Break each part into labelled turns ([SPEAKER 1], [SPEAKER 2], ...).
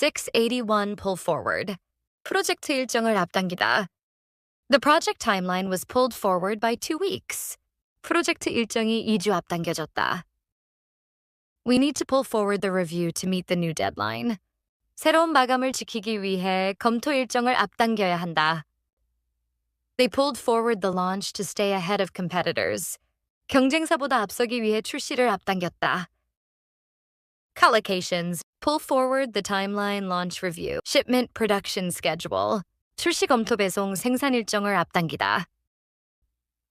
[SPEAKER 1] 681 pull forward. 프로젝트 일정을 앞당기다. The project timeline was pulled forward by 2 weeks. 프로젝트 일정이 2주 앞당겨졌다. We need to pull forward the review to meet the new deadline. 새로운 마감을 지키기 위해 검토 일정을 앞당겨야 한다. They pulled forward the launch to stay ahead of competitors. 경쟁사보다 앞서기 위해 출시를 앞당겼다. Collocations. Pull forward the timeline launch review. Shipment production schedule. 출시 검토 배송 생산 일정을 앞당기다.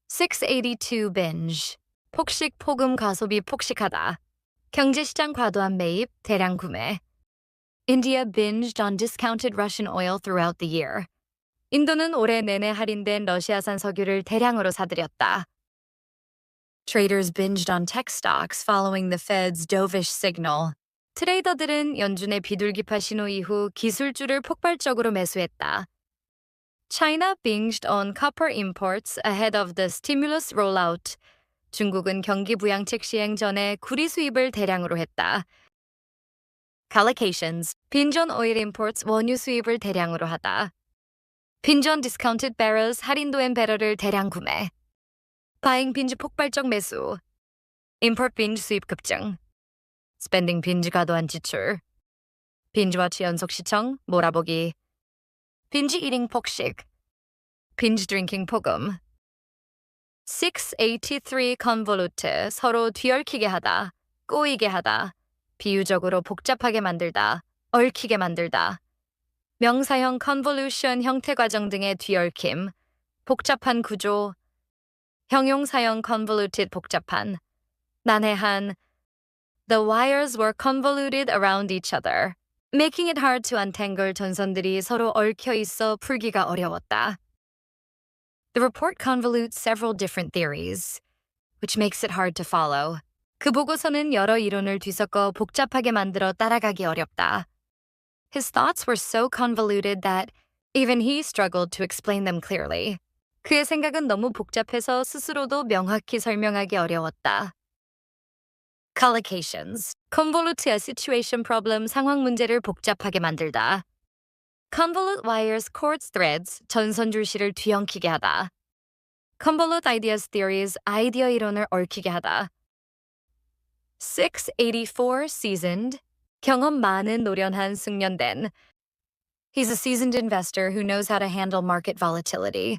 [SPEAKER 1] 682 binge. 폭식 폭음 과소비 폭식하다. 경제시장 과도한 매입, 대량 구매. India binged on discounted Russian oil throughout the year. 인도는 올해 내내 할인된 러시아산 석유를 대량으로 사들였다. Traders binged on tech stocks following the Fed's dovish signal. 트레이더들은 연준의 비둘기파 신호 이후 기술주를 폭발적으로 매수했다. China binged on copper imports ahead of the stimulus rollout. 중국은 경기 부양책 시행 전에 구리 수입을 대량으로 했다. Collocations. binge on oil imports 원유 수입을 대량으로 하다. binge on discounted barrels 할인도엔 배럴을 대량 구매. buying binge 폭발적 매수. import binge 수입 급증. spending binge 과도한 지출. binge watch 연속 시청, 몰아보기. binge eating 폭식. binge drinking 폭음. 683 convolute 서로 뒤얽히게 하다, 꼬이게 하다, 비유적으로 복잡하게 만들다, 얽히게 만들다. 명사형 convolution 형태 과정 등의 뒤얽힘, 복잡한 구조. 형용사형 convoluted 복잡한, 난해한. The wires were convoluted around each other, making it hard to untangle. 전선들이 서로 얽혀 있어 풀기가 어려웠다. The report convolutes several different theories, which makes it hard to follow. 그 보고서는 여러 이론을 뒤섞어 복잡하게 만들어 따라가기 어렵다. His thoughts were so convoluted that even he struggled to explain them clearly. 그의 생각은 너무 복잡해서 스스로도 명확히 설명하기 어려웠다. Collocations. convolute a situation problem 상황 문제를 복잡하게 만들다. Convolute wires, cords, threads, 전선 줄씨를 뒤엉키게 하다. Convolute ideas, theories, 아이디어 이론을 얽히게 하다. 684 seasoned, 경험 많은 노련한 숙련된. He's a seasoned investor who knows how to handle market volatility.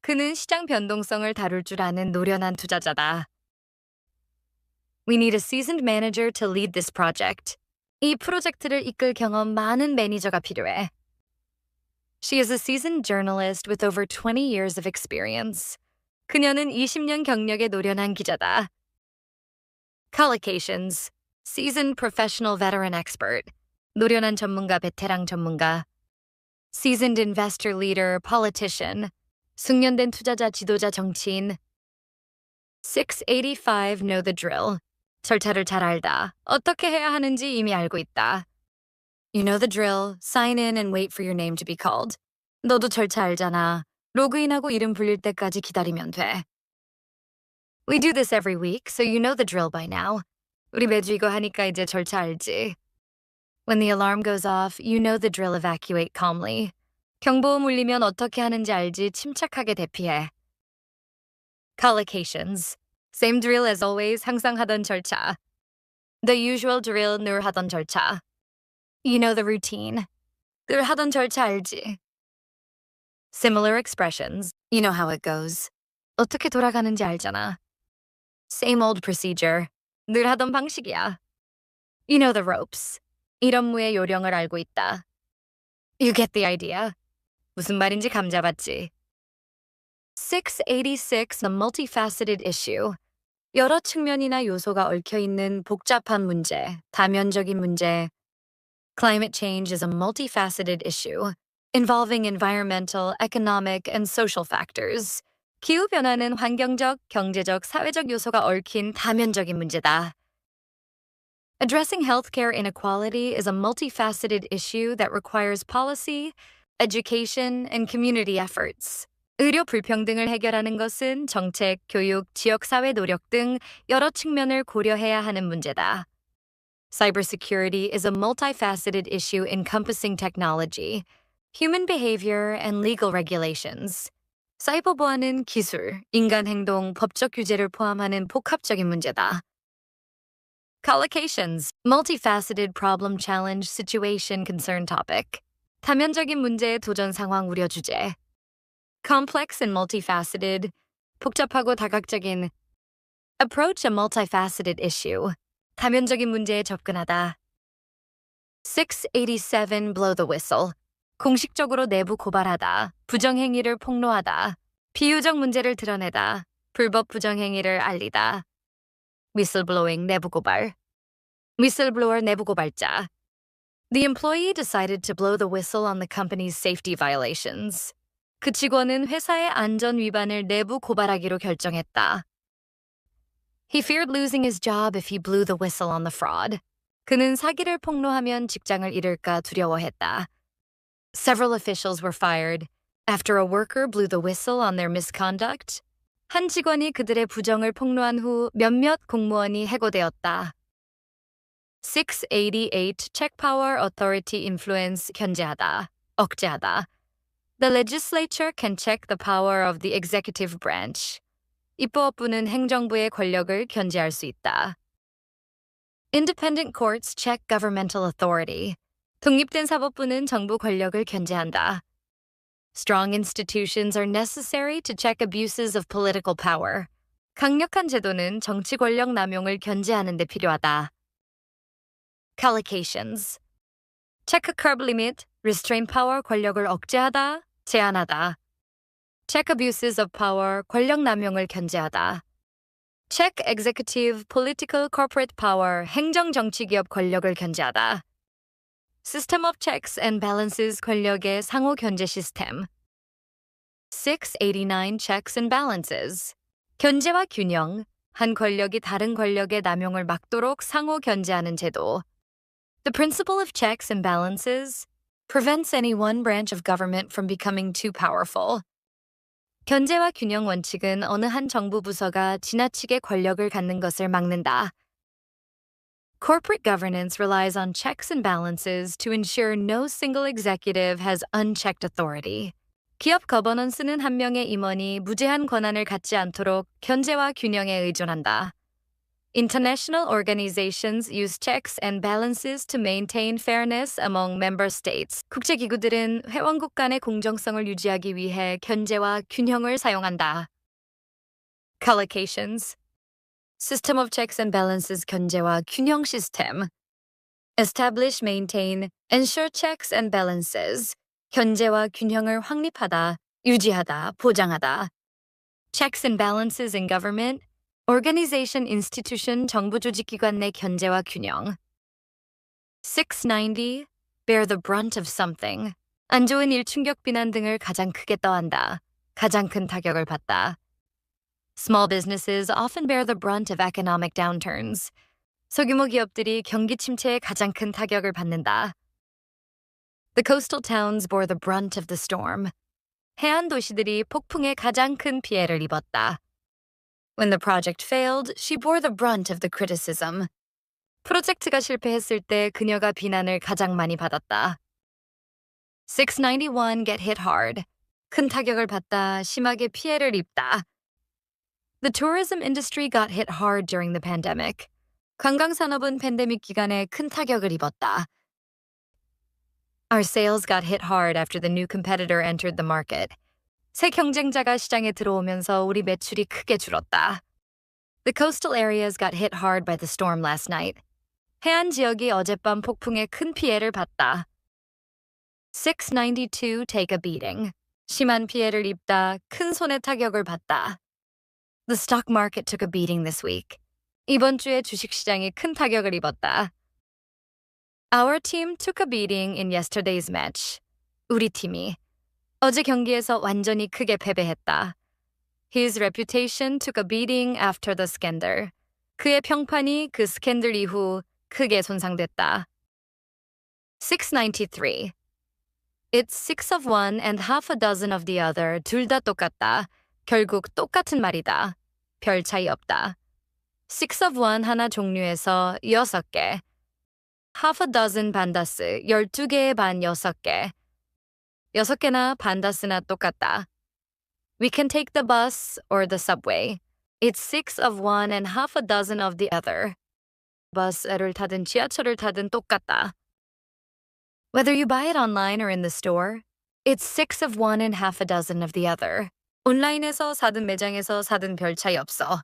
[SPEAKER 1] 그는 시장 변동성을 다룰 줄 아는 노련한 투자자다. We need a seasoned manager to lead this project. 이 프로젝트를 이끌 경험 많은 매니저가 필요해. She is a seasoned journalist with over 20 years of experience. 그녀는 20년 경력의 노련한 기자다. Collocations. Seasoned professional veteran expert. 노련한 전문가, 베테랑 전문가. Seasoned investor leader, politician. 숙련된 투자자, 지도자, 정치인. 685 know the drill. 절차를 잘 알다. 어떻게 해야 하는지 이미 알고 있다. You know the drill. Sign in and wait for your name to be called. 너도 절차 알잖아. 로그인하고 이름 불릴 때까지 기다리면 돼. We do this every week, so you know the drill by now. 우리 매주 이거 하니까 이제 절차 알지. When the alarm goes off, you know the drill. Evacuate calmly. 경보음 울리면 어떻게 하는지 알지. 침착하게 대피해. Collocations. Same drill as always. 항상 하던 절차. The usual drill. 늘 하던 절차. You know the routine. 늘 하던 절차 알지. Similar expressions. You know how it goes. 어떻게 돌아가는지 알잖아. Same old procedure. 늘 하던 방식이야. You know the ropes. 일 업무의 요령을 알고 있다. You get the idea. 무슨 말인지 감 잡았지. 686. A multifaceted issue. 여러 측면이나 요소가 얽혀있는 복잡한 문제, 다면적인 문제. Climate change is a multifaceted issue, involving environmental, economic, and social factors. 기후변화는 환경적, 경제적, 사회적 요소가 얽힌 다면적인 문제다. Addressing healthcare inequality is a multifaceted issue that requires policy, education, and community efforts. 의료 불평등을 해결하는 것은 정책, 교육, 지역사회 노력 등 여러 측면을 고려해야 하는 문제다. Cybersecurity is a multifaceted issue encompassing technology, human behavior, and legal regulations. 사이버 보안은 기술, 인간 행동, 법적 규제를 포함하는 복합적인 문제다. Collocations, multifaceted problem challenge situation concern topic. 다면적인 문제 도전 상황 우려 주제. Complex and multifaceted, 복잡하고 다각적인. Approach a multifaceted issue. 다면적인 문제에 접근하다. 687 blow the whistle. 공식적으로 내부 고발하다, 부정행위를 폭로하다, 비유적 문제를 드러내다, 불법 부정행위를 알리다. Whistleblowing 내부 고발. Whistleblower 내부 고발자. The employee decided to blow the whistle on the company's safety violations. 그 직원은 회사의 안전 위반을 내부 고발하기로 결정했다. He feared losing his job if he blew the whistle on the fraud. 그는 사기를 폭로하면 직장을 잃을까 두려워했다. Several officials were fired after a worker blew the whistle on their misconduct. 한 직원이 그들의 부정을 폭로한 후 몇몇 공무원이 해고되었다. 688 Check Power Authority Influence 견제하다, 억제하다. The legislature can check the power of the executive branch. 입법부는 행정부의 권력을 견제할 수 있다. Independent courts check governmental authority. 독립된 사법부는 정부 권력을 견제한다. Strong institutions are necessary to check abuses of political power. 강력한 제도는 정치 권력 남용을 견제하는 데 필요하다. Collocations. Check a curb limit, restrain power 권력을 억제하다, 제한하다. Check abuses of power 권력 남용을 견제하다. Check executive, political, corporate power 행정 정치 기업 권력을 견제하다. System of checks and balances 권력의 상호 견제 시스템. 689 checks and balances. 견제와 균형, 한 권력이 다른 권력의 남용을 막도록 상호 견제하는 제도. The principle of checks and balances prevents any one branch of government from becoming too powerful. 견제와 균형 원칙은 어느 한 정부 부서가 지나치게 권력을 갖는 것을 막는다. Corporate governance relies on checks and balances to ensure no single executive has unchecked authority. 기업 거버넌스는 한 명의 임원이 무제한 권한을 갖지 않도록 견제와 균형에 의존한다. International organizations use checks and balances to maintain fairness among member states. 국제기구들은 회원국 간의 공정성을 유지하기 위해 견제와 균형을 사용한다. Collocations. System of checks and balances 견제와 균형 시스템. Establish, maintain, ensure checks and balances. 견제와 균형을 확립하다, 유지하다, 보장하다. Checks and balances in government. Organization, institution, 정부 조직기관 내 견제와 균형. 690. Bear the brunt of something. 안 좋은 일, 충격, 비난 등을 가장 크게 떠안다. 가장 큰 타격을 받다. Small businesses often bear the brunt of economic downturns. 소규모 기업들이 경기 침체에 가장 큰 타격을 받는다. The coastal towns bore the brunt of the storm. 해안 도시들이 폭풍에 가장 큰 피해를 입었다. When the project failed, she bore the brunt of the criticism. 프로젝트가 실패했을 때 그녀가 비난을 가장 많이 받았다. 691 get hit hard. 큰 타격을 받다, 심하게 피해를 입다. The tourism industry got hit hard during the pandemic. 관광산업은 팬데믹 기간에 큰 타격을 입었다. Our sales got hit hard after the new competitor entered the market. 새 경쟁자가 시장에 들어오면서 우리 매출이 크게 줄었다. The coastal areas got hit hard by the storm last night. 해안 지역이 어젯밤 폭풍에 큰 피해를 봤다. 692 take a beating. 심한 피해를 입다, 큰 손해 타격을 받다. The stock market took a beating this week. 이번 주에 주식시장이 큰 타격을 입었다. Our team took a beating in yesterday's match. 우리 팀이 어제 경기에서 완전히 크게 패배했다. His reputation took a beating after the scandal. 그의 평판이 그 스캔들 이후 크게 손상됐다. 693. It's 6 of one and half a dozen of the other. 둘 다 똑같다. 결국 똑같은 말이다. 별 차이 없다. 6 of one 하나 종류에서 6개. half a dozen 반다스, 12개의 반 6개. 6개나 반다스나 똑같다. We can take the bus or the subway. It's 6 of one and half a dozen of the other. 버스를 타든 지하철을 타든 똑같다. Whether you buy it online or in the store, it's 6 of one and half a dozen of the other. 온라인에서 사든 매장에서 사든 별 차이 없어.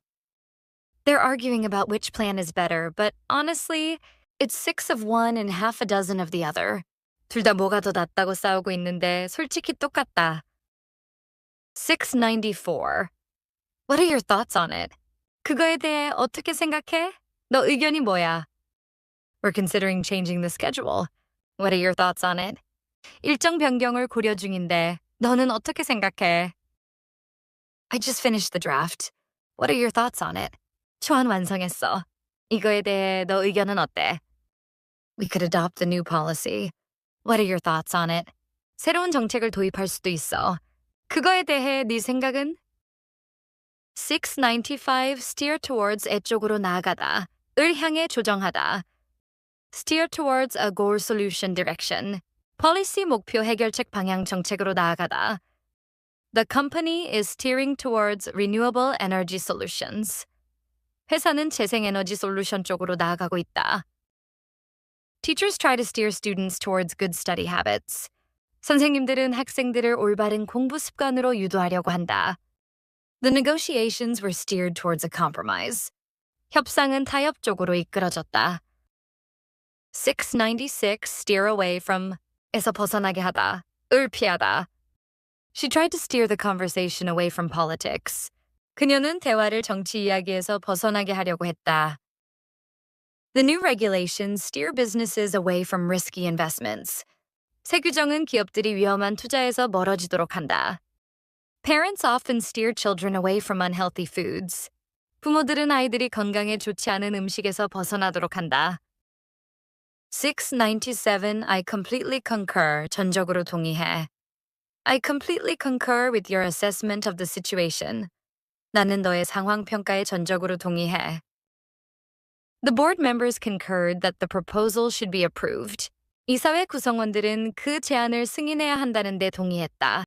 [SPEAKER 1] They're arguing about which plan is better, but honestly, it's 6 of one and half a dozen of the other. 둘 다 뭐가 더 낫다고 싸우고 있는데 솔직히 똑같다. 694. What are your thoughts on it? 그거에 대해 어떻게 생각해? 너 의견이 뭐야? We're considering changing the schedule. What are your thoughts on it? 일정 변경을 고려 중인데 너는 어떻게 생각해? I just finished the draft. What are your thoughts on it? 초안 완성했어. 이거에 대해 너 의견은 어때? We could adopt the new policy. What are your thoughts on it? 새로운 정책을 도입할 수도 있어. 그거에 대해 네 생각은? 695 steer towards 애쪽으로 나아가다. 을 향해 조정하다. Steer towards a goal solution direction. policy 목표 해결책 방향 정책으로 나아가다. The company is steering towards renewable energy solutions. 회사는 재생에너지 솔루션 쪽으로 나아가고 있다. Teachers try to steer students towards good study habits. 선생님들은 학생들을 올바른 공부 습관으로 유도하려고 한다. The negotiations were steered towards a compromise. 협상은 타협 쪽으로 이끌어졌다. 696 steer away from 에서 벗어나게 하다. 을 피하다. She tried to steer the conversation away from politics. 그녀는 대화를 정치 이야기에서 벗어나게 하려고 했다. The new regulations steer businesses away from risky investments. 새 규정은 기업들이 위험한 투자에서 멀어지도록 한다. Parents often steer children away from unhealthy foods. 부모들은 아이들이 건강에 좋지 않은 음식에서 벗어나도록 한다. 697 I completely concur. 전적으로 동의해. I completely concur with your assessment of the situation. 나는 너의 상황 평가에 전적으로 동의해. The board members concurred that the proposal should be approved. 이사회 구성원들은 그 제안을 승인해야 한다는 데 동의했다.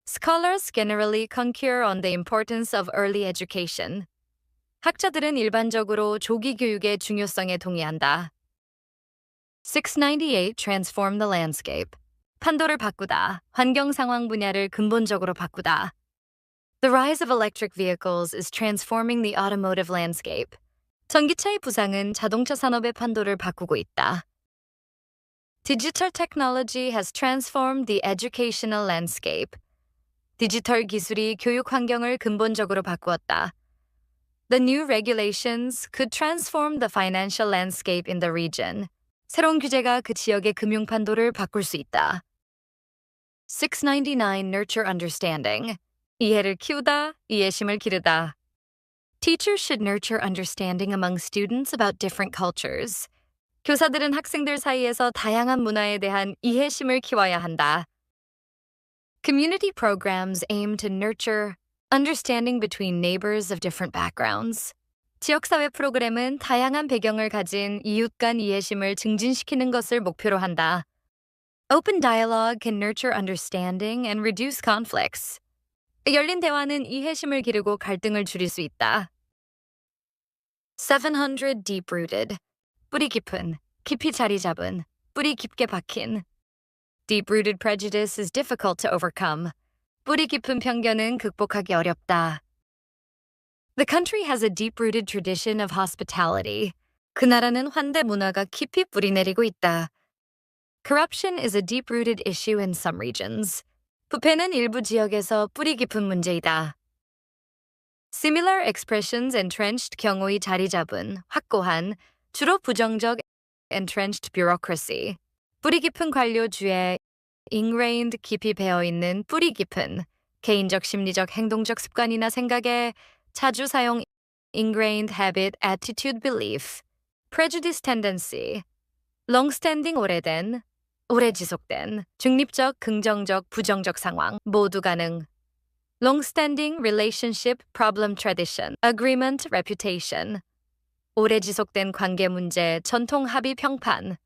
[SPEAKER 1] Scholars generally concur on the importance of early education. 학자들은 일반적으로 조기 교육의 중요성에 동의한다. 698 transform the landscape. 판도를 바꾸다, 환경 상황 분야를 근본적으로 바꾸다. The rise of electric vehicles is transforming the automotive landscape. 전기차의 부상은 자동차 산업의 판도를 바꾸고 있다. Digital technology has transformed the educational landscape. 디지털 기술이 교육 환경을 근본적으로 바꾸었다. The new regulations could transform the financial landscape in the region. 새로운 규제가 그 지역의 금융 판도를 바꿀 수 있다. 699 nurture understanding. 이해를 키우다, 이해심을 기르다. Teachers should nurture understanding among students about different cultures. 교사들은 학생들 사이에서 다양한 문화에 대한 이해심을 키워야 한다. Community programs aim to nurture understanding between neighbors of different backgrounds. 지역사회 프로그램은 다양한 배경을 가진 이웃 간 이해심을 증진시키는 것을 목표로 한다. Open dialogue can nurture understanding and reduce conflicts. 열린 대화는 이해심을 기르고 갈등을 줄일 수 있다. 700 deep-rooted. 뿌리 깊은, 깊이 자리 잡은, 뿌리 깊게 박힌. Deep-rooted prejudice is difficult to overcome. 뿌리 깊은 편견은 극복하기 어렵다. The country has a deep-rooted tradition of hospitality. 그 나라는 환대 문화가 깊이 뿌리내리고 있다. Corruption is a deep-rooted issue in some regions. 부패는 일부 지역에서 뿌리 깊은 문제이다. Similar expressions entrenched 경우의 자리 잡은, 확고한, 주로 부정적 entrenched bureaucracy. 뿌리 깊은 관료주의 ingrained 깊이 배어있는 뿌리 깊은 개인적 심리적 행동적 습관이나 생각에 자주 사용 ingrained habit attitude belief prejudice tendency long-standing 오래된 오래 지속된 중립적 긍정적 부정적 상황 모두 가능 long-standing relationship problem tradition agreement reputation 오래 지속된 관계 문제 전통 합의 평판